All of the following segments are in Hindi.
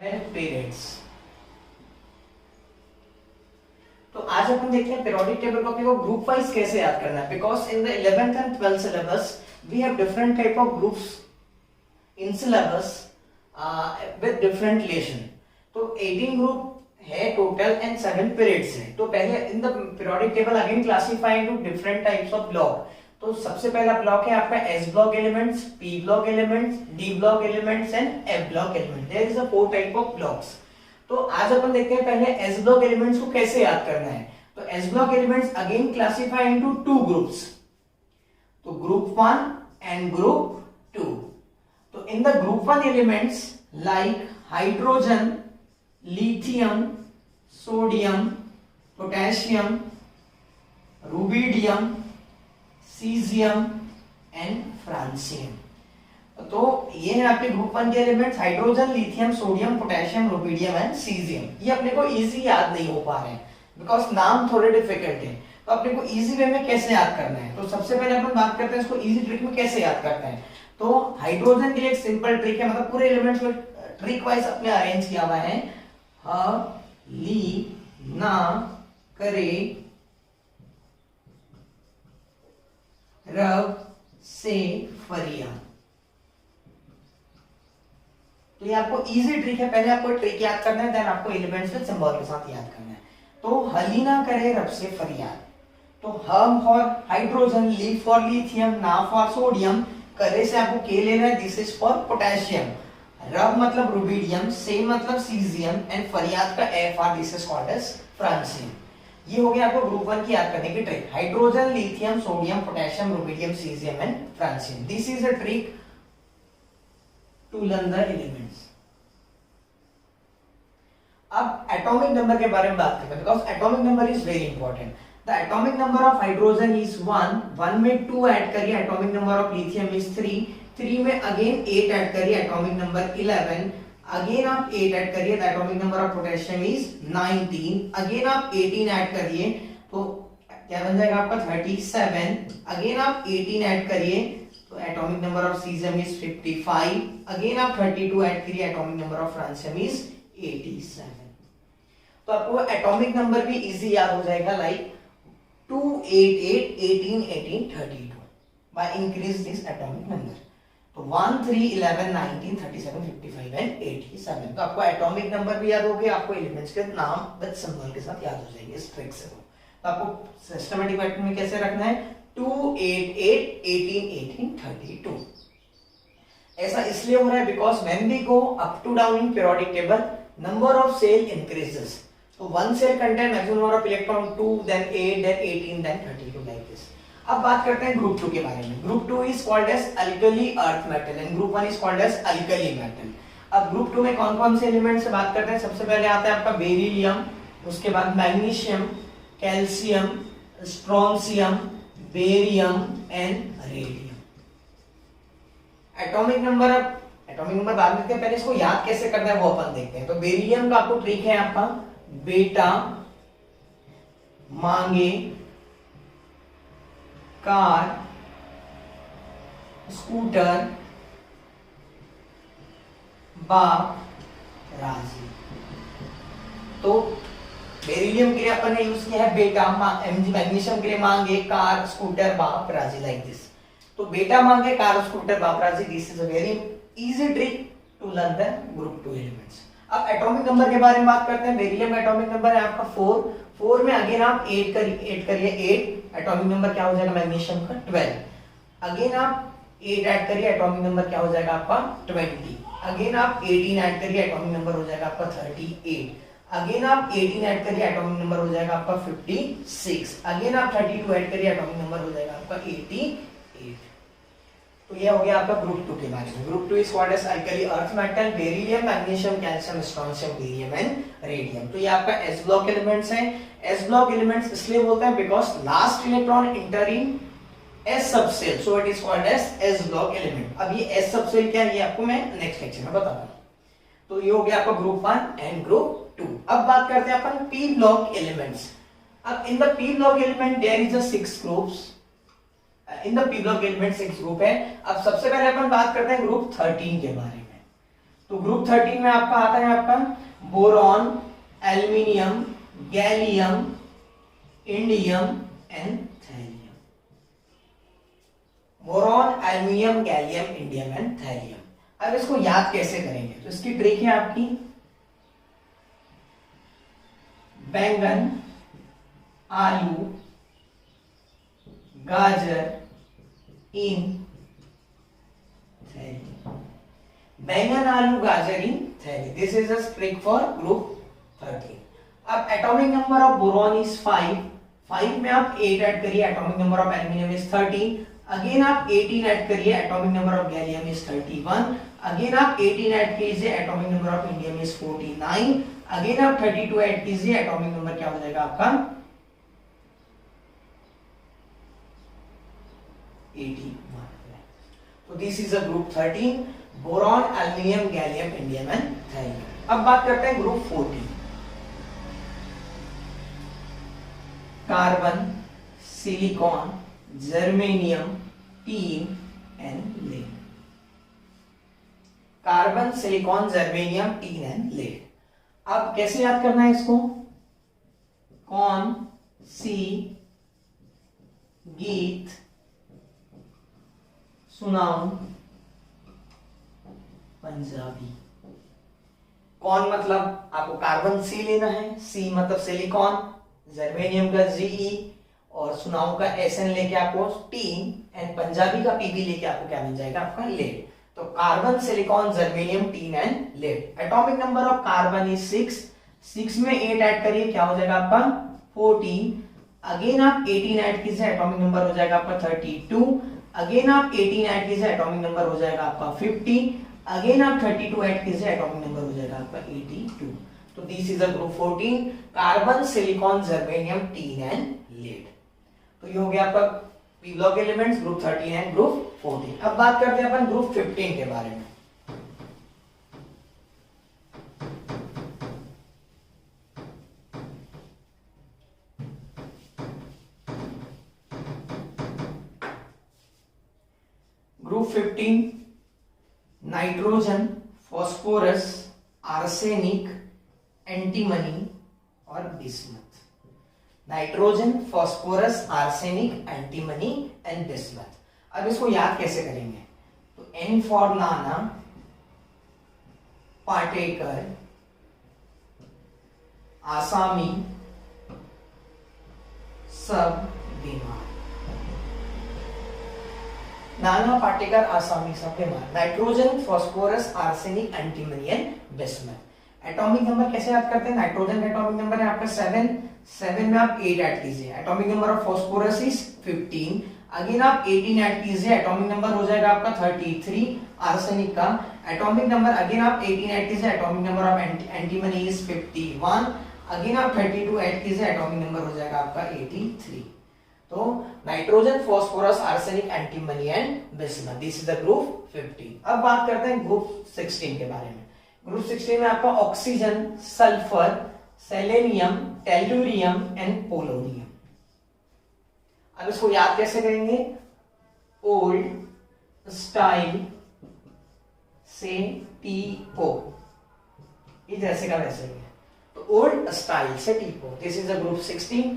पीरियड्स। तो आज अपन देखते हैं पीरियोडिक टेबल को ग्रुप वाइज कैसे याद करना है, because in the 11th and 12th syllabus we have different type of groups in syllabus with different relation. तो 18 ग्रुप है टोटल एंड 7 पीरियड्स है। तो पहले in the periodic table again classify into different types of block. तो सबसे पहला ब्लॉक है आपका S block elements, P block elements, D block elements and F block elements. There is a 4 type of blocks. तो आज अपन देखते हैं पहले एस ब्लॉक एलिमेंट्स को कैसे याद करना है। तो S block elements again classify into 2 groups, तो ग्रुप 1 एंड ग्रुप 2। तो in the group 1 elements like hydrogen, lithium, sodium, potassium, rubidium, caesium and francium. तो ये है आपके ग्रुप 1 के elements hydrogen, lithium, sodium, potassium, rubidium and caesium. ये अपने को इजी याद नहीं हो पा रहे हैं बिकॉज नाम थोड़े डिफिकल्ट है। तो अपने को इजी वे में कैसे याद करना है, तो सबसे पहले अपन बात करते हैं इसको इजी ट्रिक में कैसे याद करते हैं। तो हाइड्रोजन के लिए एक सिंपल ट्रिक है, मतलब पूरे एलिमेंट्स में ट्रिक वाइज अपने अरेंज किया हुआ है। ह ली ना करे रब से फरिया। तो ये आपको इजी ट्रिक है, पहले आपको ट्रिक याद करना है, देन आपको एलिमेंट्स विद सिंबल के साथ याद करना है। तो हली ना करे रब से फरियाद। तो हम फॉर हाइड्रोजन, ली फॉर लिथियम, ना फॉर सोडियम, करे से आपको के लेना है, दिस इज फॉर पोटेशियम, रब मतलब रुबिडियम, से मतलब सीजियम एंड फरियाद का F R, this is called as francium. ये हो गया आपको ग्रुप 1 की याद करने की trick, hydrogen, lithium, sodium, potassium, rubidium, caesium and francium. This is a trick to learn the elements. अब एटॉमिक नंबर के बारे में बात करते हैं, because atomic number is very important. The atomic number of hydrogen is 1, 1 में 2 ऐड करिए, atomic number of lithium is 3, 3 में अगेन 8 ऐड करिए, एटॉमिक नंबर 11, अगेन आप 8 ऐड करिए, the atomic number of potassium is 19, again आप 18 ऐड करिए तो क्या बन जाएगा आपका 37, अगेन आप 18 ऐड करिए तो atomic number of caesium is 55, again आप 32 ऐड करिए, atomic number of francium is 87। तो आपको एटॉमिक नंबर भी इजी याद हो जाएगा, like 2, 8, 8, 18, 18, 32 by increase this atomic number. तो 1, 3, 11, 19, 37, 55 एंड 87। तो आपको एटॉमिक नंबर भी याद हो गया, आपको एलिमेंट्स के नाम विद सिंबल के साथ याद हो जाएंगे इस ट्रिक से। तो आपको सिस्टमैटिक पैटर्न में कैसे रखना है, 2, 8, 8, 18, 18, 32। ऐसा इसलिए हो रहा है because when we go up to down in periodic table number of cell increases. तो 1 cell contain maximum number of electron, 2, then 8, then 18, then 32 like this। अब बात करते हैं ग्रुप 2 के बारे में। Group 2 is called as alkali earth metal and group 1 is called as alkali metal। अब ग्रुप 2 में कौन कौन से एलिमेंट से बात करते हैं, सबसे पहले आता है आपका बेरिलियम, उसके बाद magnesium, calcium, strontium, barium and radium. Atomic number, अब एटॉमिक नंबर बाद में देखते हैं, पहले इसको याद कैसे करना है वो अपन देखते हैं। तो बेरिलियम का आपको ट्रिक है आपका बेटा मांगे कार स्कूटर बाप राजी। तो बेरिलियम के लिए अपन ने यूज किया है बेटा, मैग्नीशियम के लिए मांगे कार स्कूटर बाप राजी, लाइक दिस। तो बेटा मांगे कार स्कूटर बाप राजी, this is a very easy trick to learn the group 2 elements. अब एटॉमिक नंबर के बारे में बात करते हैं। बेरिलियम एटॉमिक नंबर है आपका 4, 4 में अगेन आप 8 करिए 8, एटॉमिक नंबर क्या हो जाएगा मैग्नीशियम का 12, अगेन आप 8 ऐड करिए, एटॉमिक नंबर क्या हो जाएगा आपका 20, अगेन आप 18 ऐड करिए, एटॉमिक नंबर हो जाएगा आपका 38, अगेन आप 18 ऐड करिए, एटॉमिक नंबर हो जाएगा आपका 56, अगेन आप 32 ऐड करिए, एटॉमिक नंबर हो जाएगा आपका 88। तो ये हो गया आपका ग्रुप 2 के बारे में। Group 2 is called as alkali earth metal, beryllium, magnesium, calcium, strontium, barium and radium. तो ये आपका एस ब्लॉक एलिमेंट्स हैं। एस ब्लॉक एलिमेंट्स इसलिए बोलते हैं because last electron enter in S subshell, so it is called as S block element. अब ये एस सबसेल क्या है ये आपको मैं नेक्स्ट लेक्चर में बताऊंगा। तो ये हो गया आपका ग्रुप 1 एंड ग्रुप 2। अब बात करते हैं अपन पी ब्लॉक एलिमेंट्स। अब in the P block element there is a 6 groups. In the P block element 6 group है। अब सबसे पहले अपन बात करते हैं ग्रुप 13 के बारे में। तो ग्रुप 13 में आपका आता है आपका boron, aluminium, gallium, indium and thallium. Boron, aluminium, gallium, indium and thallium. अब इसको याद कैसे करेंगे, तो इसकी ट्रिक है आपकी बैंगन, आलू, गाजर इन थैली। बैंगन, आलू, गाजर इन थैली। This is a trick for group 13। अब atomic number of boron is 5। 5 में आप 8 ऐड करिए, atomic number of aluminium is 13। Again आप 18 ऐड करिए, atomic number of gallium is 31। Again आप 18 ऐड कीजिए, atomic number of indium is 49। Again आप 32 ऐड कीजिए, एटॉमिक नंबर क्या हो जाएगा आपका 81। तो this is a group 13, boron, aluminium, gallium, indium and thallium. अब बात करते हैं group 14। Carbon, silicon, germanium, tin and lead. Carbon, silicon, germanium, tin and lead. अब कैसे याद करना है इसको, कौन सी गीत सुनाऊं पंजाबी। कौन मतलब आपको कार्बन सी लेना है, सी मतलब सिलिकॉन, जर्मेनियम का जीई और सुनाऊं का एसएन लेके आपको टीन एंड पंजाबी का पीबी लेके आपको क्या मिल जाएगा आपका लेड। तो carbon, silicon, germanium, tin and lead. Atomic number of carbon is 6। 6 में 8 ऐड करिए, क्या हो जाएगा आपका 14। अगेन आप 18 ऐड कीजिए, एटॉमिक नंबर हो जाएगा आपका 32। अगेन आप 18 ऐड कीजिए, एटॉमिक नंबर हो जाएगा आपका 50। अगेन आप 32 ऐड कीजिए, एटॉमिक नंबर हो जाएगा आपका 82। तो this is a group 14, carbon, silicon, germanium, tin and lead. तो ये हो गया आपका P block elements group 13 and group 14। अब बात करते हैं अपन ग्रुप 15 के बारे में। Group 15 nitrogen, phosphorus, arsenic, antimony और bismuth. Nitrogen, phosphorus, arsenic, antimony and bismuth. अब इसको याद कैसे करेंगे, तो एन फॉर नाना, पाटेकर, आसामी, सब बीमार। नाना, पाटेकर, आसामी, सब बीमार। Nitrogen, phosphorus, arsenic, antimony and bismuth. Atomic number कैसे याद करते हैं, नाइट्रोजन का एटॉमिक नंबर है आपका 7। 7 में आप 8 ऐड कीजिए, atomic number of phosphorus is 15। Again आप 18 ऐड कीजिए, एटॉमिक नंबर हो जाएगा आपका 33। आर्सेनिक का एटॉमिक नंबर अगेन आप 18 ऐड कीजिए, atomic number of antimony is 51। Again आप 32 ऐड कीजिए, एटॉमिक नंबर हो जाएगा आपका 83। तो nitrogen, phosphorus, arsenic, antimony and bismuth, this is the group 15। अब बात करते हैं ग्रुप 16 के बारे में। ग्रुप 16 में आपका oxygen, sulphur, selenium, tellurium and polonium. अब इसको याद कैसे करेंगे, ओल्ड स्टाइल से टीपो, ये जैसे का वैसे ही है। तो ओल्ड स्टाइल से टीपो, this is a group 16।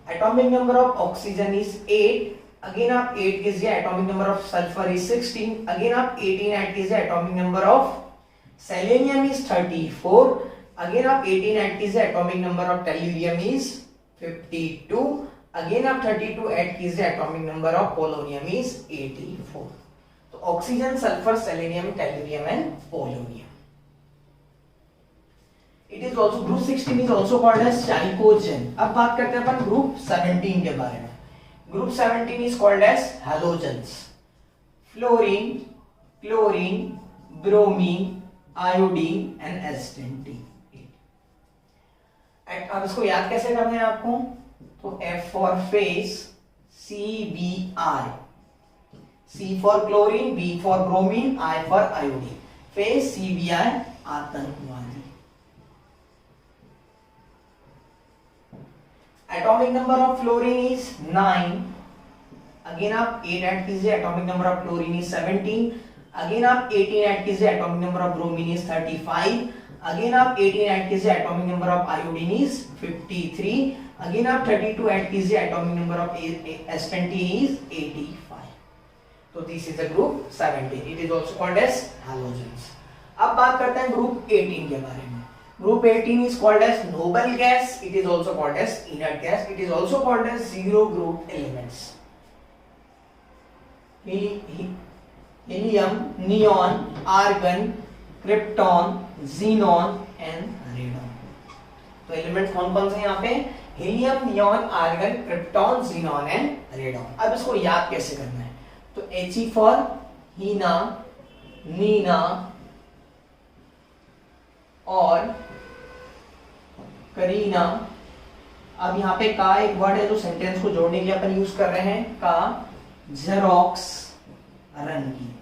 Atomic number of oxygen is 8। Again आप 8 कीजिए, atomic number of sulphur is 16। Again आप 18 ऐड कीजिए, atomic number of selenium is 34। Again आप 18 ऐड कीजिए, atomic number of tellurium is 52। Again आप 32 ऐड कीजिए, atomic number of polonium is 84। तो oxygen, sulphur, selenium, tellurium and polonium. It is also group 16 is also called as chalcogen। अब बात करते हैं अपन ग्रुप 17 के बारे में। Group 17 is called as halogens, fluorine, chlorine, bromine, iodine and astatine. अब इसको याद कैसे करना है आपको, तो F for face, CBI, C for chlorine, B for bromine, I for iodine. Face, CBI आतंकवादी। Atomic number of fluorine is 9। Again आप 8 ऐड कीजिए, atomic number of chlorine is 17। Again आप 18 ऐड कीजिए, atomic number of bromine is 35, again आप 18 ऐड कीजिए, atomic number of iodine is 53, again आप 32 ऐड कीजिए, atomic number of astatine is 85. तो this is the group 17, it is also called as halogens. अब बात करते हैं ग्रुप 18 के बारे में. Group 18 is called as noble gas, it is also called as inert gas, it is also called as zero group elements. Helium, neon, argon, krypton, xenon and radon. तो एलिमेंट्स कौन कौन से हैं यहाँ पे? Helium, neon, argon, krypton, xenon and radon. अब इसको याद कैसे करना है? तो He फॉर हीना, नीना और करीना. अब यहाँ पे का एक वर्ड है जो सेंटेंस को जोड़ने के लिए अपन यूज कर रहे हैं, का जेरोक्स रंगीन.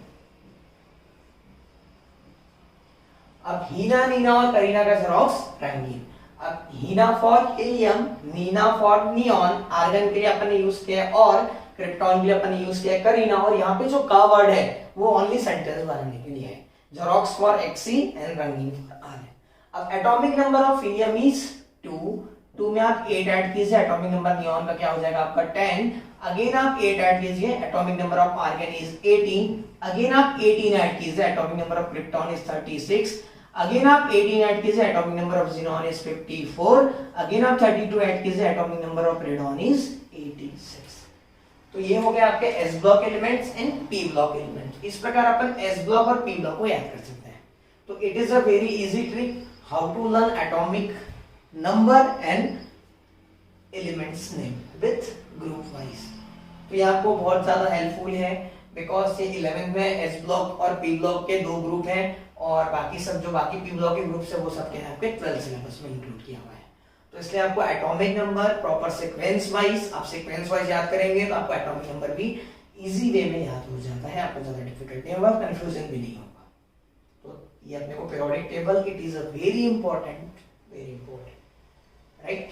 अब हीना, नीना और करीना का जेरोक्स रंगीन. अब Heena for helium, Neena for neon, argon के लिए अपन ने यूज किया है और क्रिप्टॉन के लिए अपन ने यूज किया है करीना. और यहाँ पे जो का वर्ड है वो ओनली सेंटेंस बनाने के लिए है. जेरोक्स फॉर एक्सी एंड रंगीन फॉर आर. अब atomic number of helium is 2 में आप 8 ऐड कीजिए, एटॉमिक नंबर नियॉन का क्या हो जाएगा आपका 10. अगेन आप 8 ऐड कीजिए, atomic number of argon is 18. Again आप 18 ऐड कीजिए, atomic number of krypton is 36. Again आप 18 ऐड कीजिए, atomic number of xenon is 54. Again आप 32 ऐड कीजिए, atomic number of radon is 86. तो ये हो गया आपके S block elements and P block elements. इस प्रकार अपन एस ब्लॉक और पी ब्लॉक को याद कर सकते हैं. तो it is a very easy trick how to learn atomic number and elements name with group wise. तो ये आपको बहुत ज्यादा हेल्पफुल है बिकॉज ये 11th में एस ब्लॉक और पी ब्लॉक के 2 ग्रुप हैं और बाकी सब जो बाकी पी ब्लॉक के ग्रुप्स है वो सब क्या है आपके 12th सिलेबस में इंक्लूड किया हुआ है. तो इसलिए आपको atomic number proper sequence wise, आप सीक्वेंस वाइज याद करेंगे तो आपको एटॉमिक नंबर भी इजी वे में याद हो जाता है, आपको ज्यादा डिफिकल्ट नहीं होगा, कंफ्यूजन भी नहीं होगा. तो ये अपने को periodic table, it is a very important, right.